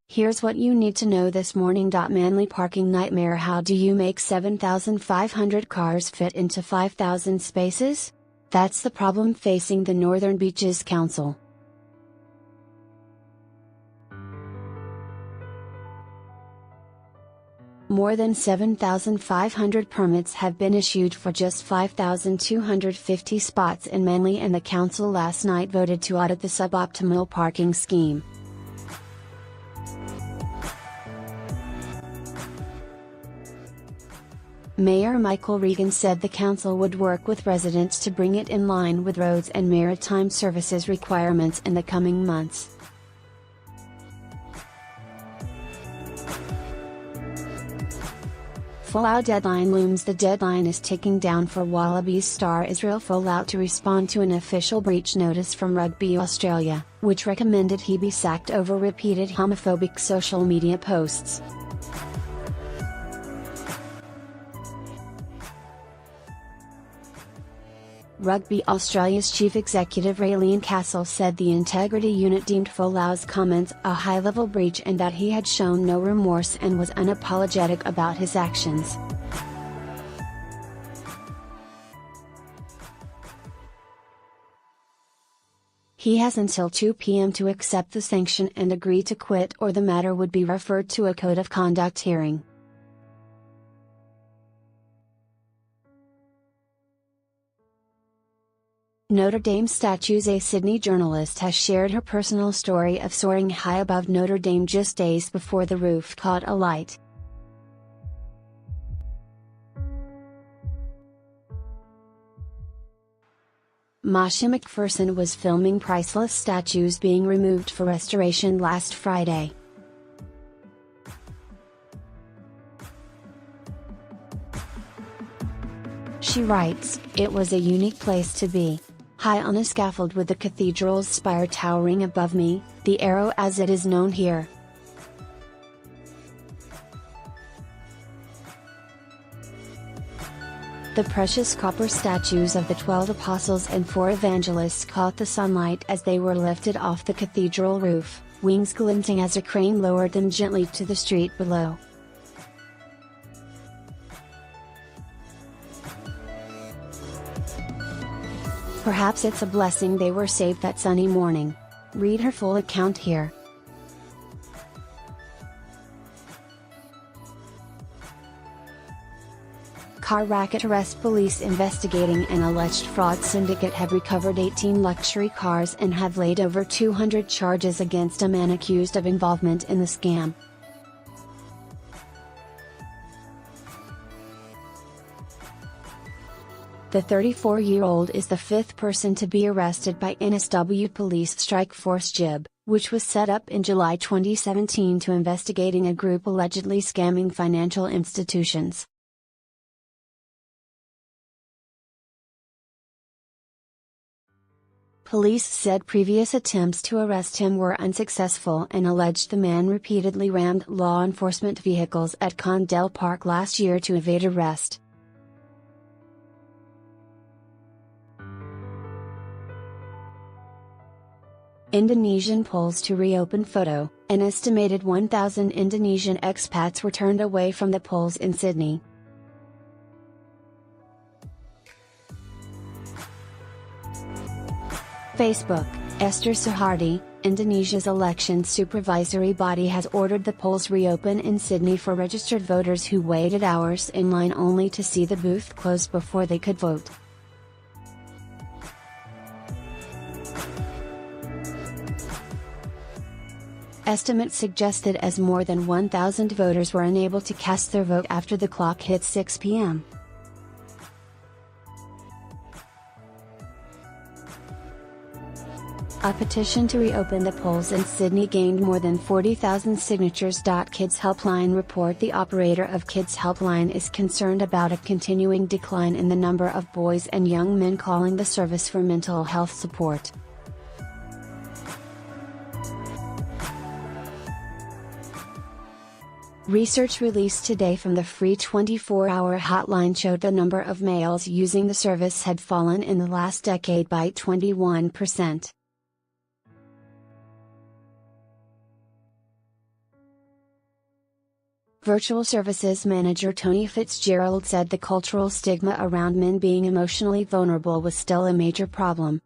Here's what you need to know this morning. Manly parking nightmare. How do you make 7,500 cars fit into 5,000 spaces? That's the problem facing the Northern Beaches Council. More than 7,500 permits have been issued for just 5,250 spots in Manly, and the council last night voted to audit the suboptimal parking scheme. Mayor Michael Regan said the council would work with residents to bring it in line with roads and maritime services requirements in the coming months. Folau deadline looms. The deadline is ticking down for Wallabies star Israel Folau to respond to an official breach notice from Rugby Australia, which recommended he be sacked over repeated homophobic social media posts. Rugby Australia's chief executive Raylene Castle said the integrity unit deemed Folau's comments a high-level breach and that he had shown no remorse and was unapologetic about his actions. He has until 2 p.m. to accept the sanction and agree to quit, or the matter would be referred to a code of conduct hearing. Notre Dame statues. A Sydney journalist has shared her personal story of soaring high above Notre Dame just days before the roof caught alight. Masha McPherson was filming priceless statues being removed for restoration last Friday. She writes, "It was a unique place to be. High on a scaffold with the cathedral's spire towering above me, the Arrow as it is known here. The precious copper statues of the 12 apostles and 4 evangelists caught the sunlight as they were lifted off the cathedral roof, wings glinting as a crane lowered them gently to the street below. Perhaps it's a blessing they were saved that sunny morning." Read her full account here. Car racket arrest. Police investigating an alleged fraud syndicate have recovered 18 luxury cars and have laid over 200 charges against a man accused of involvement in the scam. The 34-year-old is the 5th person to be arrested by NSW Police Strike Force JIB, which was set up in July 2017 to investigating a group allegedly scamming financial institutions. Police said previous attempts to arrest him were unsuccessful and alleged the man repeatedly rammed law enforcement vehicles at Condell Park last year to evade arrest. Indonesian polls to reopen. Photo. An estimated 1,000 Indonesian expats were turned away from the polls in Sydney. Facebook. Esther Suhardi, Indonesia's election supervisory body has ordered the polls reopen in Sydney for registered voters who waited hours in line only to see the booth close before they could vote. Estimates suggested as more than 1,000 voters were unable to cast their vote after the clock hit 6 p.m. A petition to reopen the polls in Sydney gained more than 40,000 signatures. Kids Helpline report. The operator of Kids Helpline is concerned about a continuing decline in the number of boys and young men calling the service for mental health support. Research released today from the free 24-hour hotline showed the number of males using the service had fallen in the last decade by 21%. Virtual Services Manager Tony Fitzgerald said the cultural stigma around men being emotionally vulnerable was still a major problem.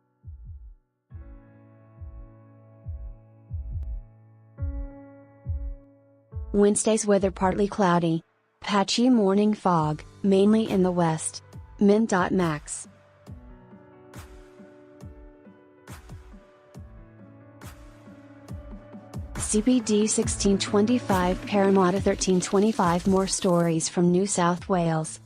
Wednesday's weather partly cloudy. Patchy morning fog, mainly in the west. Min.max. CPD 1625 Parramatta 1325 More stories from New South Wales.